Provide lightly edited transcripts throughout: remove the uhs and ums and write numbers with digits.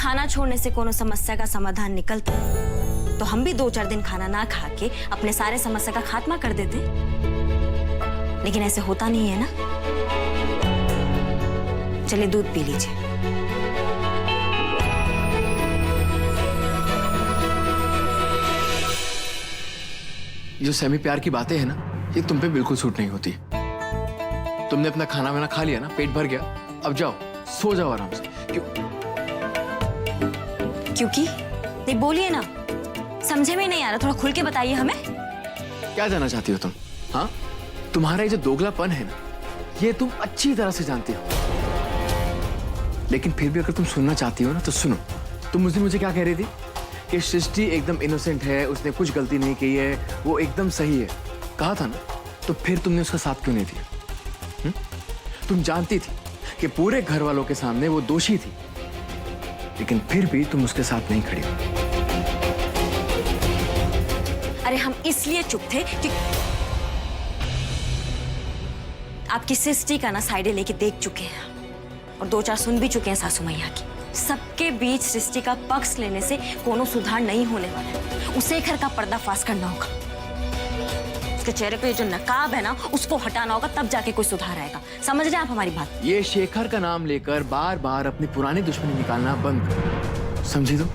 खाना छोड़ने से कोनो समस्या का समाधान निकलता तो हम भी 2-4 दिन खाना ना खा के अपने सारे समस्या का खात्मा कर देते, लेकिन ऐसे होता नहीं है ना। चलिए दूध पी लीजिए। जो सेमी प्यार की बातें हैं ना, ये तुम पे बिल्कुल सूट नहीं होती। तुमने अपना खाना वाना खा लिया ना, पेट भर गया, अब जाओ सो जाओ आराम से। क्योंकि नहीं बोलिए ना, समझे में नहीं आ रहा, थोड़ा खुल के बताइए हमें। क्या जानना चाहती हो तुम? हाँ, तुम्हारा ये जो दोगलापन है ना, ये तुम अच्छी तरह से जानती हो, लेकिन फिर भी अगर तुम सुनना चाहती हो ना तो सुनो। तुम उस दिन मुझे क्या कह रही थी कि सृष्टि एकदम इनोसेंट है, उसने कुछ गलती नहीं की है, वो एकदम सही है, कहा था ना, तो फिर तुमने उसका साथ क्यों नहीं दिया? तुम जानती थी कि पूरे घर वालों के सामने वो दोषी थी, लेकिन फिर भी तुम उसके साथ नहीं खड़ी। अरे हम इसलिए चुप थे कि आपकी सृष्टि का ना साइडे लेके देख चुके हैं और 2-4 सुन भी चुके हैं सासू मैया की। सबके बीच सृष्टि का पक्ष लेने से कोनो सुधार नहीं होने वाला है। उसे घर का पर्दाफाश करना होगा, उसके चेहरे पे जो नकाब है ना उसको हटाना होगा, तब जाके कोई सुधार आएगा। समझ रहे हैं आप हमारी बात? ये शेखर का नाम लेकर बार बार अपनी पुरानी दुश्मनी निकालना बंद करो, समझी तुम?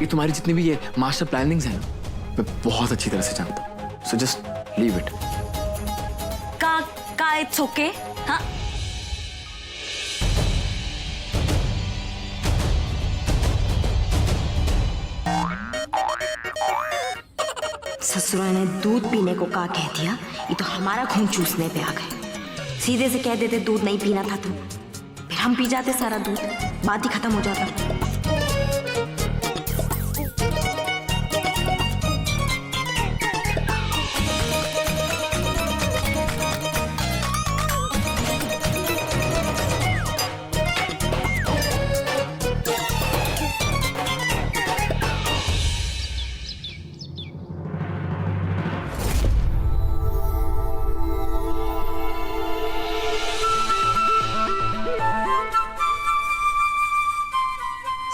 ये तुम्हारी जितनी भी ये मास्टर प्लानिंग्स हैं ना, मैं बहुत अच्छी तरह से जानता हूँ। So just leave it. का इट्स ओके? हाँ, ससुरा ने दूध पीने को का कह दिया, ये तो हमारा खून चूसने पे आ गए। सीधे से कह देते दूध नहीं पीना था तो फिर हम पी जाते सारा दूध, बात ही खत्म हो जाता।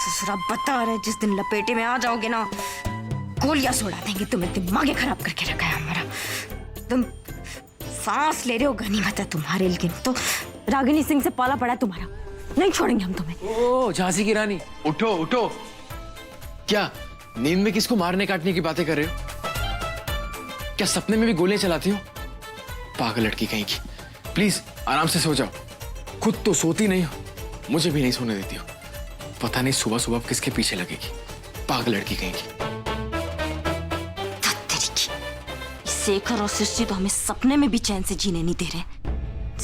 ससुरा बता रहे, जिस दिन लपेटे में आ जाओगे ना गोलियां सुला देंगे। तुम्हें दिमाग खराब करके रखा है हमारा। तुम सांस ले रहे हो, गनीमत है तुम्हारे, लेकिन तो रागिनी सिंह से पाला पड़ा है तुम्हारा, नहीं छोड़ेंगे हम तुम्हें। ओ झांसी की रानी, उठो उठो। क्या नींद में किसको मारने काटने की बातें कर रहे हो? क्या सपने में भी गोलियां चलाती हो? पागल लड़की कहीं की। प्लीज आराम से सो जाओ। खुद तो सोती नहीं हो, मुझे भी नहीं सोने देती हो। पता नहीं सुबह सुबह किसके पीछे लगेगी, पागल लड़की कहीं की। शेखर और सृष्टि तो हमें सपने में भी चैन से जीने नहीं दे रहे।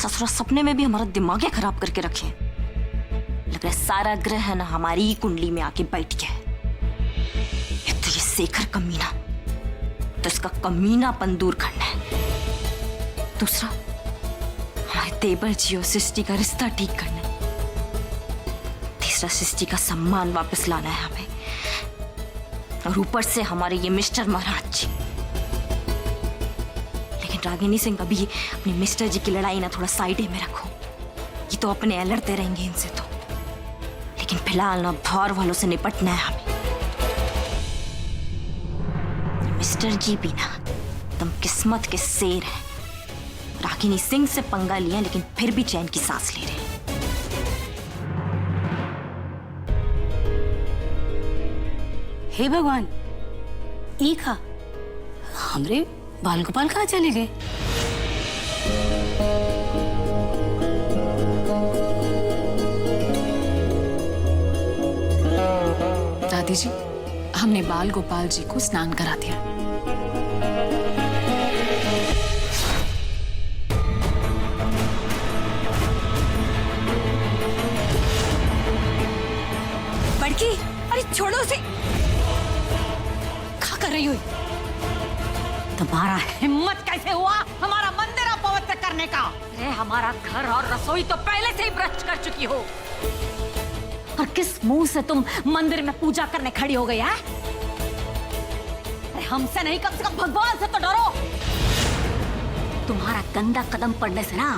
ससुरा सपने में भी हमारा दिमाग खराब करके रखे। लग रहा है सारा ग्रह ना हमारी कुंडली में आके बैठ गया है। एक तो ये शेखर कमीना, तो इसका कमीनापन दूर करना है। दूसरा हमारे देवर जी और सृष्टि का रिश्ता ठीक करना है। तीसरा सृष्टि का सम्मान वापस लाना है हमें। और ऊपर से हमारे ये मिस्टर महाराज जी। लेकिन रागिनी सिंह अभी अपने मिस्टर जी की लड़ाई ना थोड़ा साइड में रखो, ये तो अपने लड़ते रहेंगे इनसे तो। लेकिन फिलहाल ना भौर वालों से निपटना है हमें। मिस्टर जी भी ना तुम किस्मत के शेर हैं। रागिनी सिंह से पंगा लिया लेकिन फिर भी चैन की सांस ले रहे हैं। हे भगवान, ई खा हमरे बाल गोपाल कहाँ चले गए? दादी जी, हमने बाल गोपाल जी को स्नान करा दिया। बड़की, अरे छोड़ो उसे। क्या कर रही हो? तुम्हारा हिम्मत कैसे हुआ हमारा मंदिर अपवित्र करने का? अरे हमारा घर और रसोई तो पहले से ही भ्रष्ट कर चुकी हो। और किस मुंह से तुम मंदिर में पूजा करने खड़ी हो गई है? अरे हमसे नहीं, कम से कम भगवान से तो डरो। तुम्हारा गंदा कदम पड़ने से ना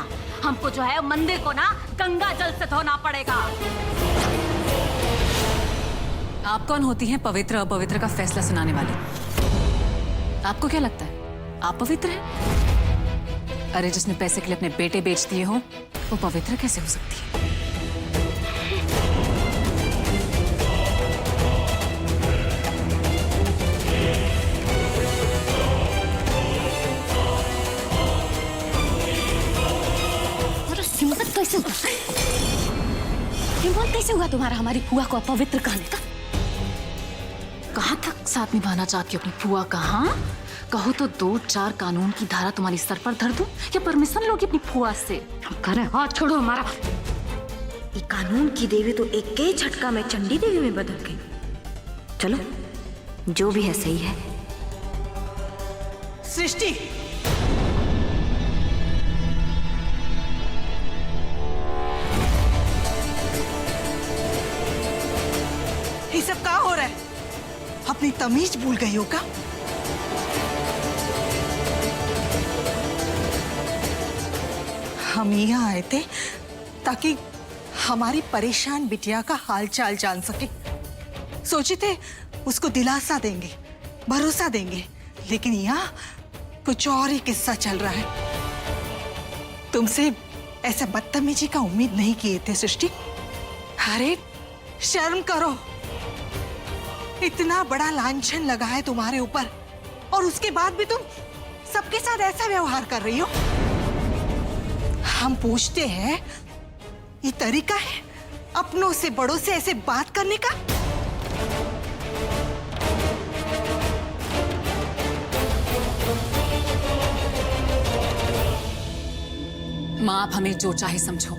हमको जो है मंदिर को ना गंगा जल से धोना पड़ेगा। आप कौन होती हैं पवित्र अपवित्र का फैसला सुनाने वाली? आपको क्या लगता है आप पवित्र हैं? अरे जिसने पैसे के लिए अपने बेटे बेच दिए हो वो पवित्र कैसे हो सकती है? और हिम्मत कैसे हुआ? हिम्मत कैसे हुआ तुम्हारा हमारी फुआ को अपवित्र कहने का? कहाँ तक साथ निभाना चाहती हो अपनी फुआ का? हाँ कहो तो 2-4 कानून की धारा तुम्हारी सर पर धर दूं या परमिशन लोगी अपनी फुआ से? हम कह रहे हैं हाथ छोड़ो हमारा। ये कानून की देवी तो एक के झटका में चंडी देवी में बदल गई। चलो जो भी है सही है। सृष्टि, ये सब क्या हो रहा है? अपनी तमीज भूल गई हो क्या? हम यहाँ आए थे ताकि हमारी परेशान बिटिया का हालचाल जान सके। सोचे थे उसको दिलासा देंगे, भरोसा देंगे, लेकिन यहाँ कुछ और ही किस्सा चल रहा है। तुमसे ऐसा बदतमीजी का उम्मीद नहीं किए थे सृष्टि। अरे शर्म करो, इतना बड़ा लांछन लगा है तुम्हारे ऊपर और उसके बाद भी तुम सबके साथ ऐसा व्यवहार कर रही हो। हम पूछते हैं, ये तरीका है अपनों से बड़ों से ऐसे बात करने का? माँ आप हमें जो चाहे समझो,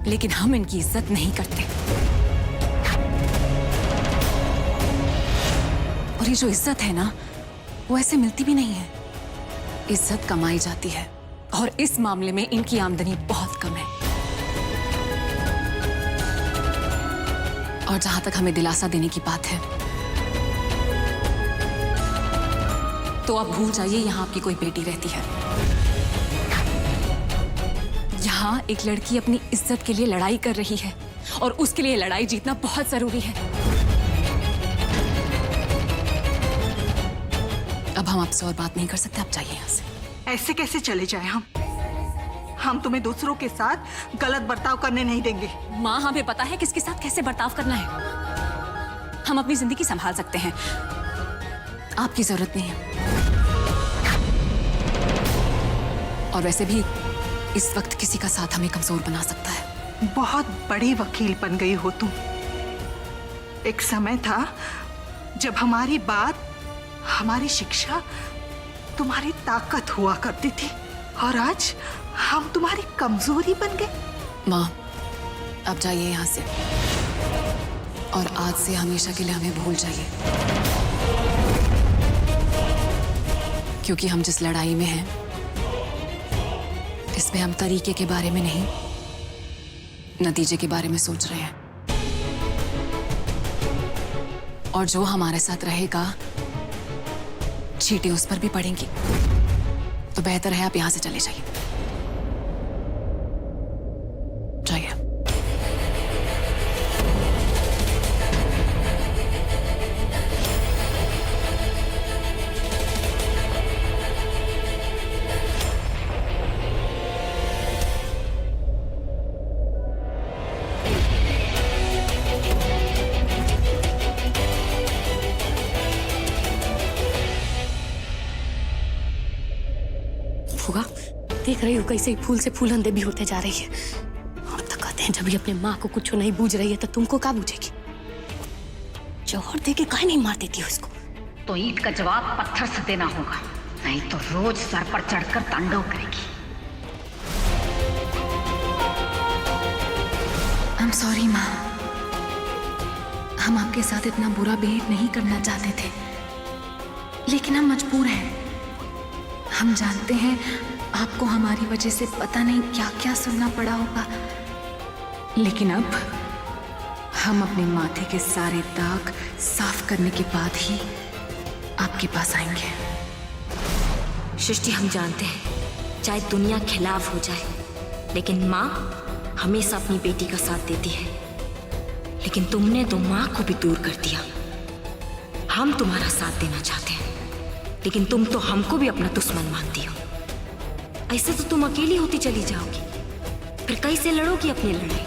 लेकिन हम इनकी इज्जत नहीं करते। और ये जो इज्जत है ना वो ऐसे मिलती भी नहीं है। इज्जत कमाई जाती है और इस मामले में इनकी आमदनी बहुत कम है। और जहां तक हमें दिलासा देने की बात है तो आप भूल जाइए यहां आपकी कोई बेटी रहती है। यहाँ एक लड़की अपनी इज्जत के लिए लड़ाई कर रही है और उसके लिए लड़ाई जीतना बहुत जरूरी है। अब हम आपसे और बात नहीं कर सकते, आप जाइए यहाँ से। ऐसे कैसे चले जाए हम तुम्हें दूसरों के साथ गलत बर्ताव करने नहीं देंगे। माँ हमें पता है किसके साथ कैसे बर्ताव करना है। हम अपनी जिंदगी संभाल सकते हैं, आपकी जरूरत नहीं है। और वैसे भी इस वक्त किसी का साथ हमें कमजोर बना सकता है। बहुत बड़ी वकील बन गई हो तुम। एक समय था जब हमारी बात, हमारी शिक्षा तुम्हारी ताकत हुआ करती थी और आज हम तुम्हारी कमजोरी बन गए। माँ आप जाइए यहाँ से और आज से हमेशा के लिए हमें भूल जाइए, क्योंकि हम जिस लड़ाई में हैं इसमें हम तरीके के बारे में नहीं नतीजे के बारे में सोच रहे हैं। और जो हमारे साथ रहेगा चींटी उस पर भी पड़ेंगी। तो बेहतर है आप यहां से चले जाइए। जाइए। फुआ देख रही हो कैसे फूल से फूलंदे भी होते जा रही है। हम तो कहते हैं जब ये अपने माँ को कुछ नहीं बूझ रही है तो तुमको क्या बूझेगी? जौहर दे के काहे नहीं मार देती हो उसको? तो ईंट का जवाब पत्थर से देना होगा, नहीं तो रोज सर पर चढ़कर तांडव करेगी। I'm sorry माँ, हम आपके साथ इतना बुरा बिहेव नहीं करना चाहते थे, लेकिन हम मजबूर हैं। हम जानते हैं आपको हमारी वजह से पता नहीं क्या क्या सुनना पड़ा होगा, लेकिन अब हम अपने माथे के सारे दाग साफ करने के बाद ही आपके पास आएंगे। सृष्टि हम जानते हैं चाहे दुनिया खिलाफ हो जाए, लेकिन माँ हमेशा अपनी बेटी का साथ देती है। लेकिन तुमने तो माँ को भी दूर कर दिया। हम तुम्हारा साथ देना चाहते हैं, लेकिन तुम तो हमको भी अपना दुश्मन मानती हो। ऐसे तो तुम अकेली होती चली जाओगी, फिर कैसे लड़ोगी अपनी लड़ाई?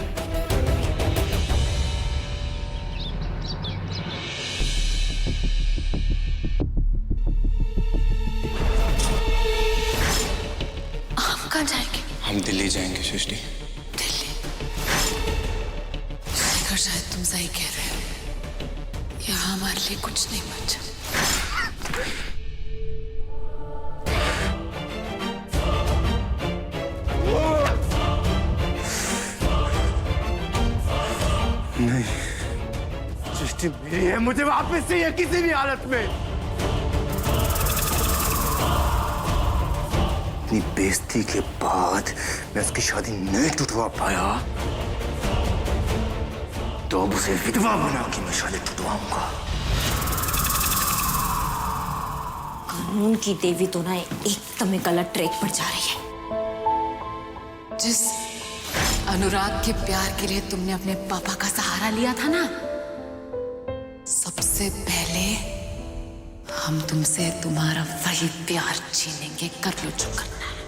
हम कहाँ जाएंगे? हम दिल्ली जाएंगे सृष्टि। दिल्ली? शेखर, शायद तुम सही कह रहे हो। यहाँ हमारे लिए कुछ नहीं बचा। नहीं, सृष्टि मेरी है, मुझे वापस चाहिए किसी भी हालत में। इतनी बेइज्जती के बाद मैं उसकी शादी नहीं टूटवा पाया, तो अब उसे विधवा बना के मैं शादी टूटवाऊंगा। कानून की देवी तो ना एकदम गलत ट्रैक पर जा रही है। जिस अनुराग के प्यार के लिए तुमने अपने पापा का सहारा लिया था ना, सबसे पहले हम तुमसे तुम्हारा वही प्यार छीनेंगे। कर लो जो करना है।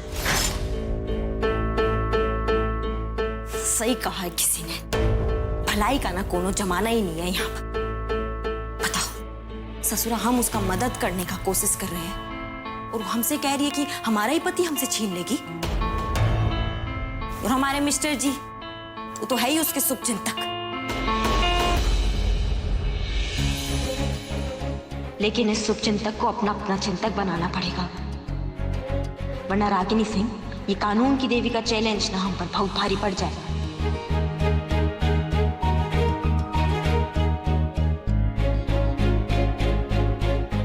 सही कहा है किसी ने, भलाई का ना कोनो जमाना ही नहीं है यहाँ पर। बताओ ससुरा, हम उसका मदद करने का कोशिश कर रहे हैं और वो हमसे कह रही है कि हमारा ही पति हमसे छीन लेगी। और हमारे मिस्टर जी, वो तो है ही उसके शुभचिंतक। लेकिन इस शुभचिंतक को अपना अपना चिंतक बनाना पड़ेगा, वरना रागिनी सिंह, ये कानून की देवी का चैलेंज ना हम पर बहुत भारी पड़ जाए।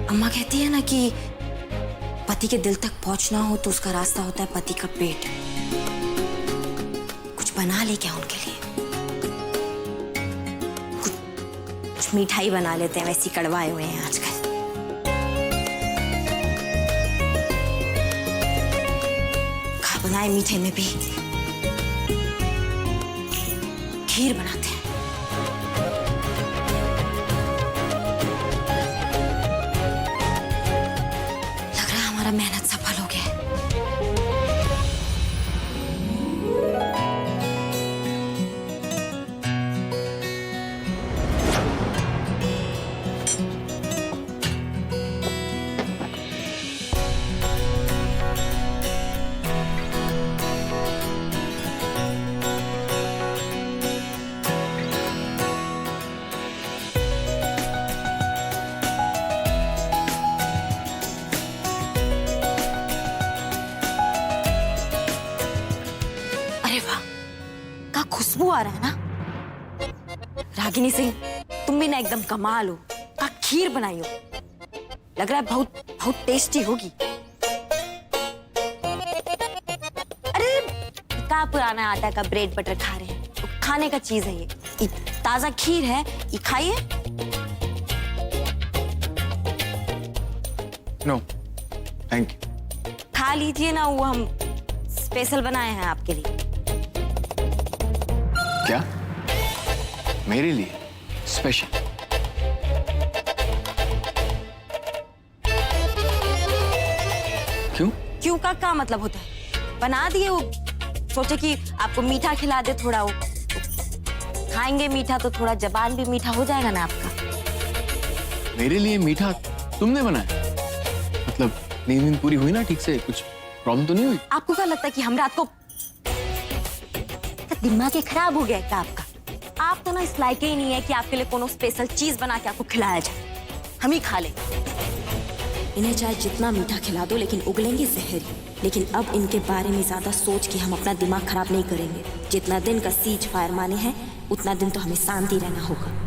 अम्मा कहती है ना कि पति के दिल तक पहुंचना हो तो उसका रास्ता होता है पति का पेट। कुछ बना ले क्या उनके लिए? कुछ मिठाई बना लेते हैं, वैसी कड़वाए हुए हैं आजकल। खा बनाए मीठे में भी खीर बनाते हैं। लग रहा है हमारा मेहनत सफल हो गया है। अरे वाह, क्या खुशबू आ रहा है ना। रागिनी सिंह, तुम भी ना एकदम कमाल हो। क्या खीर बनाई हो, लग रहा है बहुत बहुत टेस्टी होगी। अरे क्या पुराना आटा का ब्रेड बटर खा रहे हैं, तो खाने का चीज है ये ताजा खीर है, ये खाइए। No thank you. खा लीजिए ना, वो हम स्पेशल बनाए हैं आपके लिए। क्या? मेरे लिए स्पेशल? क्यों? क्यों का क्या मतलब होता है? बना दिए, वो सोचे कि आपको मीठा खिला दे थोड़ा। वो खाएंगे मीठा तो थोड़ा जबान भी मीठा हो जाएगा ना आपका। मेरे लिए मीठा तुमने बनाया? मतलब नींद पूरी हुई ना ठीक से? कुछ प्रॉब्लम तो नहीं हुई? आपको क्या लगता है कि हम रात को दिमाग ही खराब हो गया क्या आपका? आप तो ना इस लायक ही नहीं है कि आपके लिए कोनो स्पेशल चीज बना के आपको खिलाया जाए। हम ही खा लें। इन्हें चाहे जितना मीठा खिला दो, लेकिन उगलेंगे जहर ही। लेकिन अब इनके बारे में ज्यादा सोच के हम अपना दिमाग खराब नहीं करेंगे। जितना दिन का सीज फायर माने हैं, उतना दिन तो हमें शांति रहना होगा।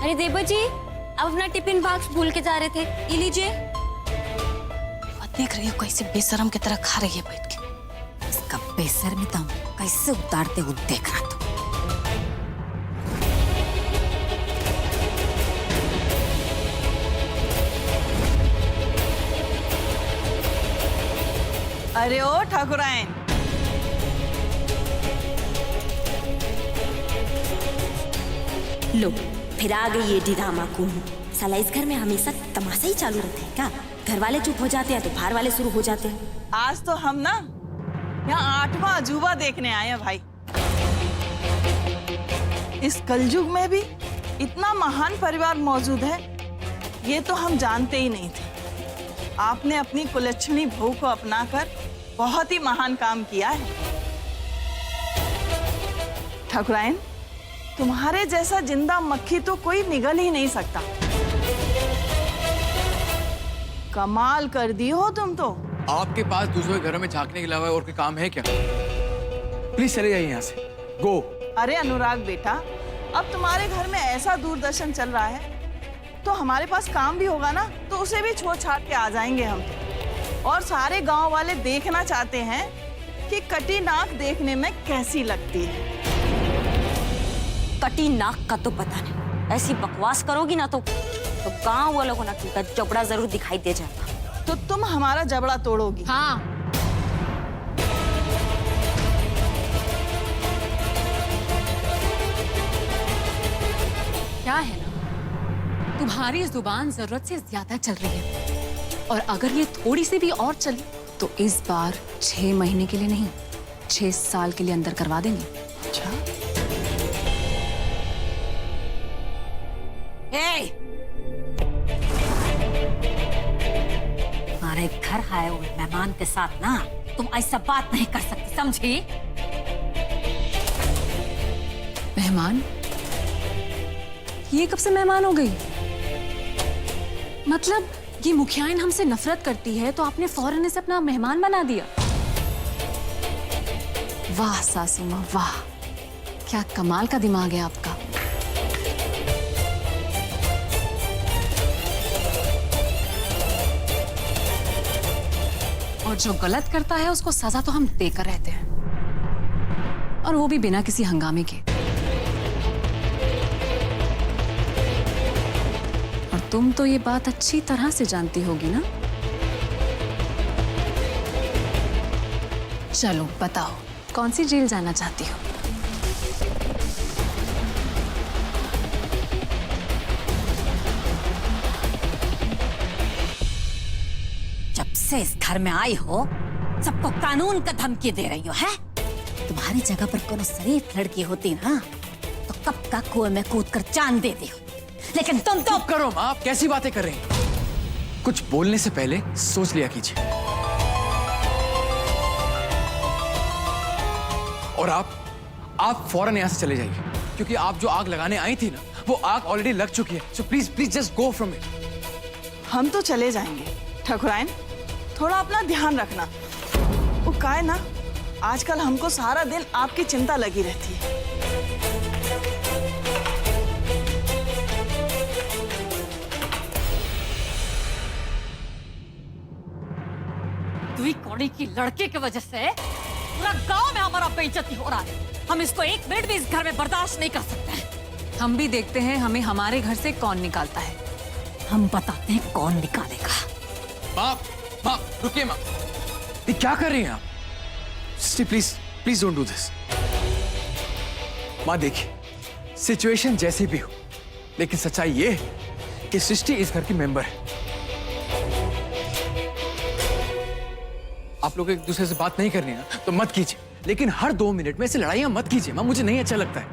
अरे देवा जी, आप अपना टिफिन बॉक्स भूल के जा रहे थे, ये लीजिए। देख रही हो कैसे बेशरम की तरह खा रही है बैठ के। इसका बेशर्मी दम कैसे उतारते हो देखना तो। अरे ओ ठाकुराइन, लो फिर आ गई ये ड्रामा क्वीन। साला इस घर में हमेशा तमाशा ही चालू रहता है क्या? घर वाले चुप हो जाते हैं तो बाहर वाले शुरू हो जाते हैं। आज तो हम ना यहाँ 8वां अजूबा देखने आए हैं भाई। इस कलयुग में भी इतना महान परिवार मौजूद है, ये तो हम जानते ही नहीं थे। आपने अपनी कुलच्छनी बहू को अपनाकर बहुत ही महान काम किया है। ठाकुराइन, तुम्हारे जैसा जिंदा मक्खी तो कोई निगल ही नहीं सकता। कमाल कर दी हो तुम तो। आपके पास दूसरे घरों में झांकने के अलावा और कोई काम है क्या? प्लीज चले जाइए यहाँ से। गो। अरे अनुराग बेटा, अब तुम्हारे घर में ऐसा दूरदर्शन चल रहा है तो हमारे पास काम भी होगा ना, तो उसे भी छोड़ छाड़ के आ जाएंगे हम। और सारे गांव वाले देखना चाहते हैं कि कटी नाक देखने में कैसी लगती है। कटी नाक का तो पता नहीं, ऐसी बकवास करोगी ना तो गांव वालों को ना तुमका जबड़ा जरूर दिखाई दे जाएगा। तो तुम हमारा जबड़ा तोड़ोगी? हाँ, क्या है ना, तुम्हारी जुबान जरूरत से ज्यादा चल रही है, और अगर ये थोड़ी सी भी और चली तो इस बार 6 महीने के लिए नहीं, 6 साल के लिए अंदर करवा देंगे। अच्छा, हमारे घर आए हुए मेहमान के साथ ना तुम ऐसा बात नहीं कर सकती, समझी? मेहमान? ये कब से मेहमान हो गई? मतलब ये मुखियाइन हमसे नफरत करती है तो आपने फौरन इसे अपना मेहमान बना दिया। वाह सासू माँ वाह, क्या कमाल का दिमाग है आपका। और जो गलत करता है उसको सजा तो हम देकर रहते हैं, और वो भी बिना किसी हंगामे के। और तुम तो ये बात अच्छी तरह से जानती होगी ना। चलो बताओ, कौन सी जेल जाना चाहती हो? जब से इस घर में आई हो सबको कानून का धमकी दे रही हो, है? तुम्हारी जगह पर कोनो शरीफ लड़की होती ना तो कब का कुएं में कूद कर जान दे दी, लेकिन तुम तो। चुप करो माँ, आप कैसी बातें कर रही हैं? कुछ बोलने से पहले सोच लिया कीजिए। और आप फौरन यहाँ से चले जाइए, क्योंकि आप जो आग लगाने आई थी ना, वो आग ऑलरेडी लग चुकी है। So please please just go from it. हम तो चले जाएंगे। ठाकुराइन, थोड़ा अपना ध्यान रखना। वो का है ना, आजकल हमको सारा दिन आपकी चिंता लगी रहती है। दुई कौड़ी की लड़के की वजह से पूरा गांव में हमारा बेइज्जती हो रहा है। हम इसको 1 मिनट भी इस घर में बर्दाश्त नहीं कर सकते हैं। हम भी देखते हैं हमें हमारे घर से कौन निकालता है। हम बताते हैं कौन निकालेगा। माँ रुकिए माँ, ये क्या कर रही हैं आप? Sister please please don't do this. माँ देखिए, सिचुएशन जैसी भी हो, लेकिन सच्चाई ये है कि सृष्टि इस घर की मेंबर है। आप लोग एक दूसरे से बात नहीं करनी ना तो मत कीजिए, लेकिन हर 2 मिनट में ऐसे लड़ाइयां मत कीजिए माँ, मुझे नहीं अच्छा लगता है।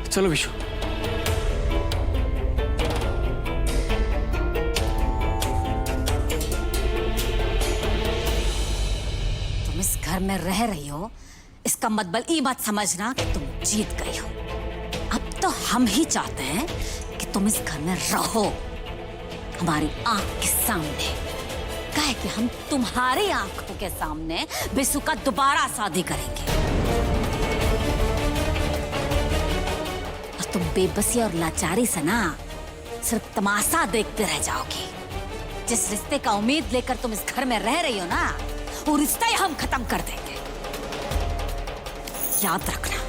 चलो विशु। तुम इस घर में रह रही हो, इसका मतलब ये मत समझना कि तुम जीत गई हो। अब तो हम ही चाहते हैं कि तुम इस घर में रहो, हमारी आंख के सामने। कहे कि हम तुम्हारी आंखों के सामने बिसु का दोबारा शादी करेंगे, और तुम बेबसी और लाचारी से ना सिर्फ तमाशा देखते रह जाओगी। जिस रिश्ते का उम्मीद लेकर तुम इस घर में रह रही हो ना, वो रिश्ता ही हम खत्म कर देंगे, याद रखना।